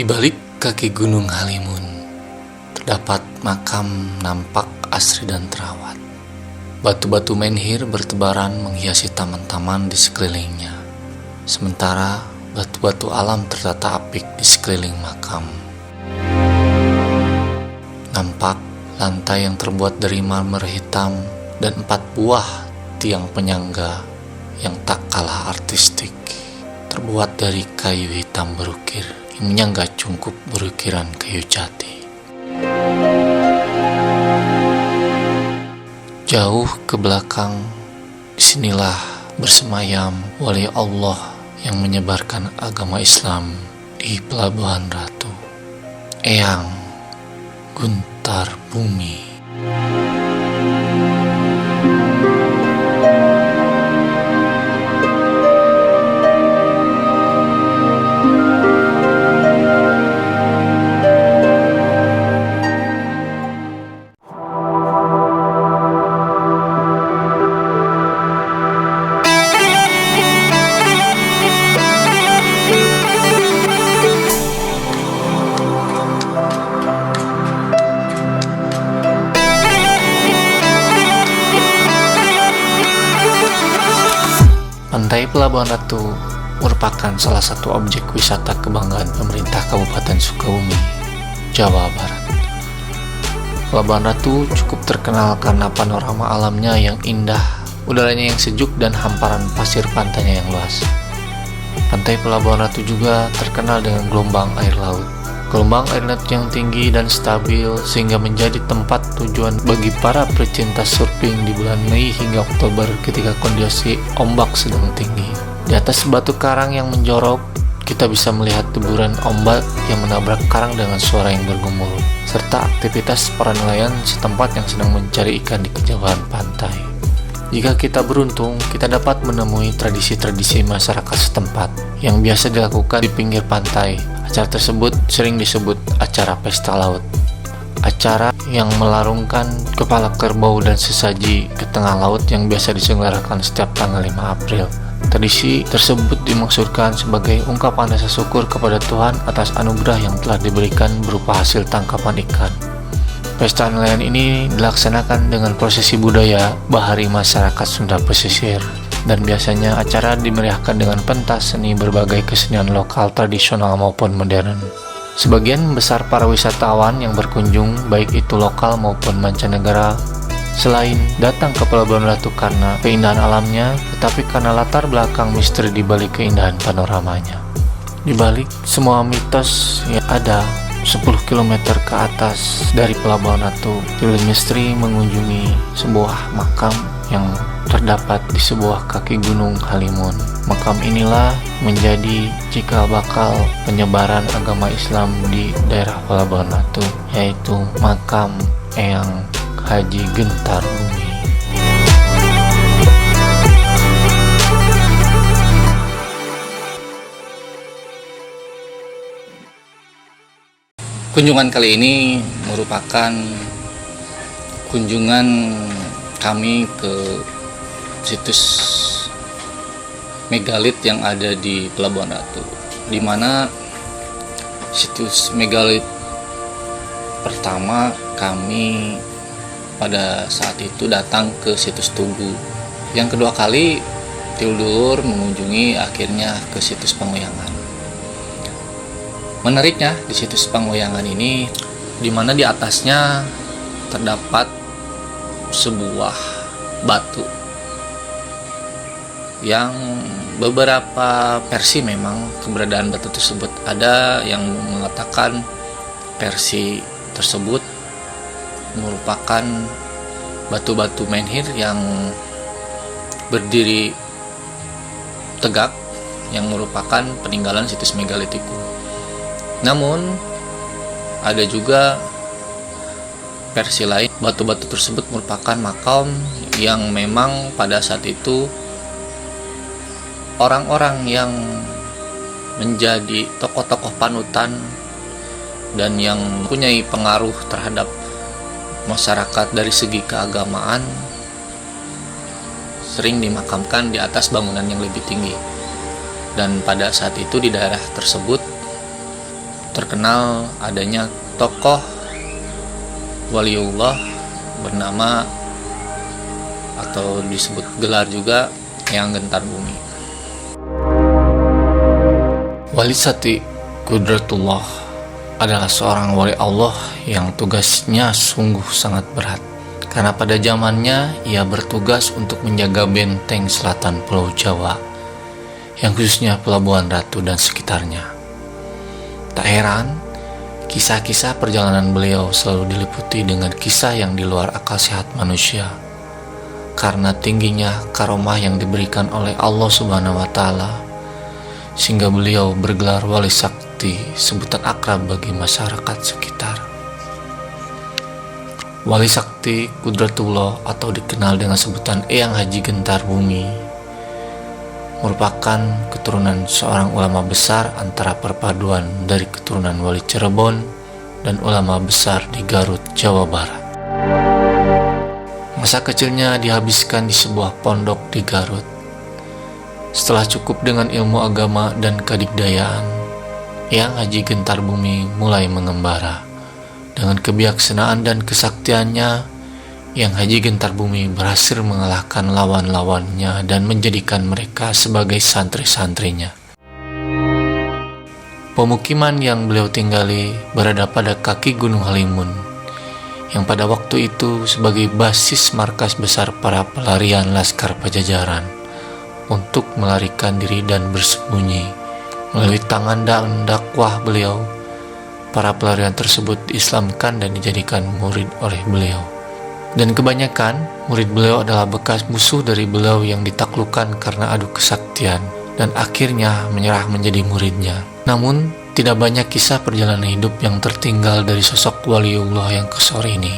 Di balik kaki Gunung Halimun terdapat makam nampak asri dan terawat. Batu-batu menhir bertebaran menghiasi taman-taman di sekelilingnya. Sementara batu-batu alam tertata apik di sekeliling makam. Nampak lantai yang terbuat dari marmer hitam dan 4 buah tiang penyangga yang tak kalah artistik, terbuat dari kayu hitam berukir yang menyangga cungkup berukiran kayu jati. Jauh ke belakang, disinilah bersemayam wali Allah yang menyebarkan agama Islam di Pelabuhan Ratu, Eyang Guntar Bumi. Pantai Pelabuhan Ratu merupakan salah satu objek wisata kebanggaan pemerintah Kabupaten Sukabumi, Jawa Barat. Pelabuhan Ratu cukup terkenal karena panorama alamnya yang indah, udaranya yang sejuk, dan hamparan pasir pantainya yang luas. Pantai Pelabuhan Ratu juga terkenal dengan gelombang air laut. Gelombang air laut yang tinggi dan stabil sehingga menjadi tempat tujuan bagi para pecinta surfing di bulan Mei hingga Oktober ketika kondisi ombak sedang tinggi. Di atas batu karang yang menjorok, kita bisa melihat deburan ombak yang menabrak karang dengan suara yang bergemuruh, serta aktivitas para nelayan setempat yang sedang mencari ikan di kejauhan pantai. Jika kita beruntung, kita dapat menemui tradisi-tradisi masyarakat setempat yang biasa dilakukan di pinggir pantai. Acara tersebut sering disebut acara pesta laut. Acara yang melarungkan kepala kerbau dan sesaji ke tengah laut yang biasa diselenggarakan setiap tanggal 5 April. Tradisi tersebut dimaksudkan sebagai ungkapan rasa syukur kepada Tuhan atas anugerah yang telah diberikan berupa hasil tangkapan ikan. Pesta nelayan ini dilaksanakan dengan prosesi budaya bahari masyarakat Sunda Pesisir, dan biasanya acara dimeriahkan dengan pentas seni berbagai kesenian lokal tradisional maupun modern. Sebagian besar para wisatawan yang berkunjung, baik itu lokal maupun mancanegara, selain datang ke Pelabuhan Ratu karena keindahan alamnya, tetapi karena latar belakang misteri di balik keindahan panoramanya. Di balik semua mitos yang ada, 10 km ke atas dari Pelabuhan Ratu, Tilis Misteri mengunjungi sebuah makam yang terdapat di sebuah kaki Gunung Halimun. Makam inilah menjadi cikal bakal penyebaran agama Islam di daerah Pelabuhan Ratu, yaitu makam Eyang Haji Guntar Bumi. Kunjungan kali ini merupakan kunjungan kami ke situs megalit yang ada di Pelabuhan Ratu, di mana situs megalit pertama kami pada saat itu datang ke situs Tugu. Yang kedua kali Tiuldur mengunjungi akhirnya ke situs Pangoyangan. Menariknya di situs Pangoyangan ini, di mana di atasnya terdapat sebuah batu yang beberapa versi memang keberadaan batu tersebut. Ada yang mengatakan versi tersebut merupakan batu-batu menhir yang berdiri tegak yang merupakan peninggalan situs megalitikum. Namun ada juga versi lain, batu-batu tersebut merupakan makam yang memang pada saat itu orang-orang yang menjadi tokoh-tokoh panutan dan yang mempunyai pengaruh terhadap masyarakat dari segi keagamaan sering dimakamkan di atas bangunan yang lebih tinggi. Dan pada saat itu di daerah tersebut terkenal adanya tokoh waliullah bernama atau disebut gelar juga Eyang Gentar Bumi. Wali Sati Qudratullah adalah seorang wali Allah yang tugasnya sungguh sangat berat, karena pada zamannya ia bertugas untuk menjaga benteng selatan Pulau Jawa, yang khususnya Pelabuhan Ratu dan sekitarnya. Tak heran, kisah-kisah perjalanan beliau selalu diliputi dengan kisah yang di luar akal sehat manusia, karena tingginya karomah yang diberikan oleh Allah Subhanahu wa Ta'ala, sehingga beliau bergelar Wali Sakti, sebutan akrab bagi masyarakat sekitar. Wali Sakti Qudratullah atau dikenal dengan sebutan Eyang Haji Gentar Bumi merupakan keturunan seorang ulama besar antara perpaduan dari keturunan Wali Cirebon dan ulama besar di Garut, Jawa Barat. Masa kecilnya dihabiskan di sebuah pondok di Garut. Setelah cukup dengan ilmu agama dan kedikdayaan, Eyang Haji Gentar Bumi mulai mengembara. Dengan kebijaksanaan dan kesaktiannya, Eyang Haji Gentar Bumi berhasil mengalahkan lawan-lawannya dan menjadikan mereka sebagai santri-santrinya. Pemukiman yang beliau tinggali berada pada kaki Gunung Halimun, yang pada waktu itu sebagai basis markas besar para pelarian Laskar Pajajaran untuk melarikan diri dan bersembunyi. Melalui tangan dan dakwah beliau, para pelarian tersebut diislamkan dan dijadikan murid oleh beliau. Dan kebanyakan murid beliau adalah bekas musuh dari beliau yang ditaklukkan karena adu kesaktian dan akhirnya menyerah menjadi muridnya. Namun, tidak banyak kisah perjalanan hidup yang tertinggal dari sosok waliullah yang kesor ini.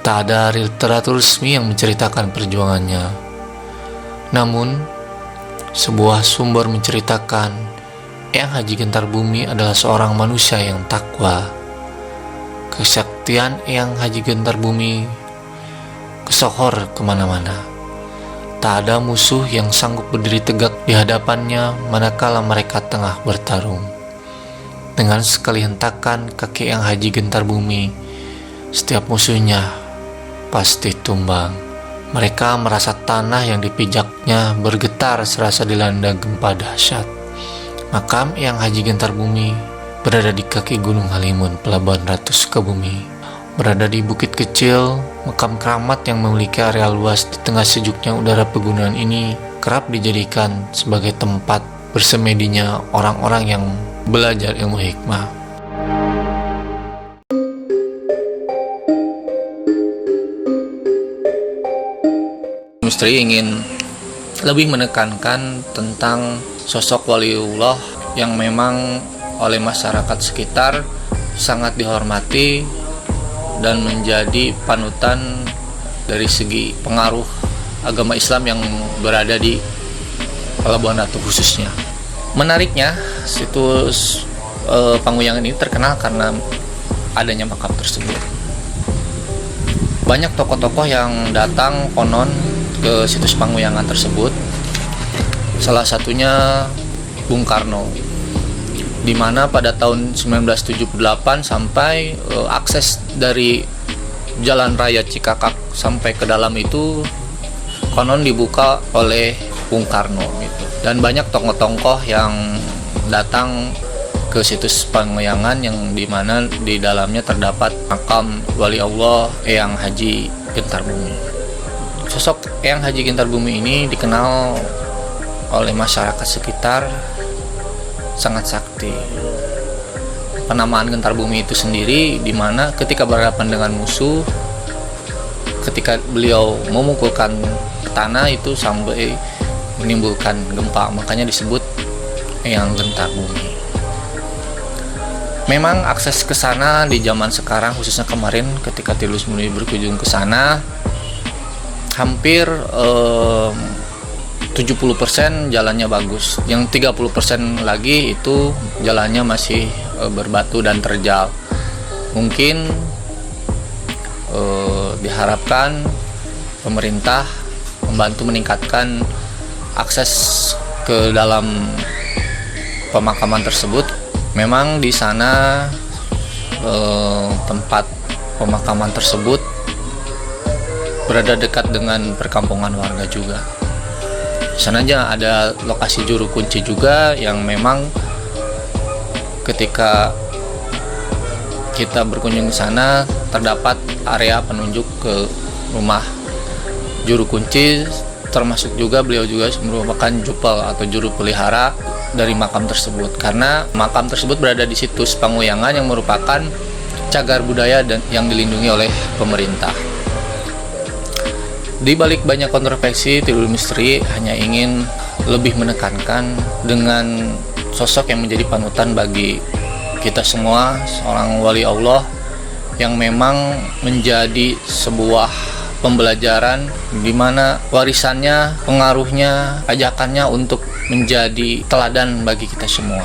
Tak ada literatur resmi yang menceritakan perjuangannya. Namun, sebuah sumber menceritakan Eyang Haji Gentar Bumi adalah seorang manusia yang takwa. Kesaktian Eyang Haji Gentar Bumi kesohor kemana-mana. Tak ada musuh yang sanggup berdiri tegak di hadapannya manakala mereka tengah bertarung. Dengan sekali hentakan kaki Eyang Haji Gentar Bumi, setiap musuhnya pasti tumbang. Mereka merasa tanah yang dipijaknya bergetar serasa dilanda gempa dahsyat. Makam Eyang Haji Gentar Bumi berada di kaki Gunung Halimun, Pelabuhan Ratu Sukabumi. Berada di bukit kecil, makam keramat yang memiliki area luas di tengah sejuknya udara pegunungan ini kerap dijadikan sebagai tempat bersemedinya orang-orang yang belajar ilmu hikmah. Misteri ingin lebih menekankan tentang sosok waliullah yang memang oleh masyarakat sekitar sangat dihormati dan menjadi panutan dari segi pengaruh agama Islam yang berada di Pelabuhan Ratu khususnya. Menariknya, situs Panguyangan ini terkenal karena adanya makam tersebut. Banyak tokoh-tokoh yang datang konon ke situs Panguyangan tersebut. Salah satunya Bung Karno, di mana pada tahun 1978 sampai akses dari Jalan Raya Cikakak sampai ke dalam itu konon dibuka oleh Bung Karno gitu. Dan banyak tokoh-tokoh yang datang ke situs Panguyangan yang di mana di dalamnya terdapat makam wali Allah Eyang Haji Gentar Bumi. Sosok Eyang Haji Gentar Bumi ini dikenal oleh masyarakat sekitar sangat sakti. Penamaan Gentar Bumi itu sendiri di mana ketika berhadapan dengan musuh, ketika beliau memukulkan tanah itu sampai menimbulkan gempa, makanya disebut Eyang Gentar Bumi. Memang akses ke sana di zaman sekarang, khususnya kemarin ketika Tilus Muni berkunjung ke sana, hampir 70% jalannya bagus. Yang 30% lagi itu jalannya masih berbatu dan terjal. Mungkin diharapkan pemerintah membantu meningkatkan akses ke dalam pemakaman tersebut Memang di sana tempat pemakaman tersebut berada dekat dengan perkampungan warga juga. Di sana aja ada lokasi juru kunci juga yang memang ketika kita berkunjung ke sana terdapat area penunjuk ke rumah juru kunci, termasuk juga beliau juga merupakan jupel atau juru pelihara dari makam tersebut, karena makam tersebut berada di situs Panguyangan yang merupakan cagar budaya dan yang dilindungi oleh pemerintah. Di balik banyak kontroversi, Tidur Misteri hanya ingin lebih menekankan dengan sosok yang menjadi panutan bagi kita semua, seorang wali Allah yang memang menjadi sebuah pembelajaran di mana warisannya, pengaruhnya, ajakannya untuk menjadi teladan bagi kita semua.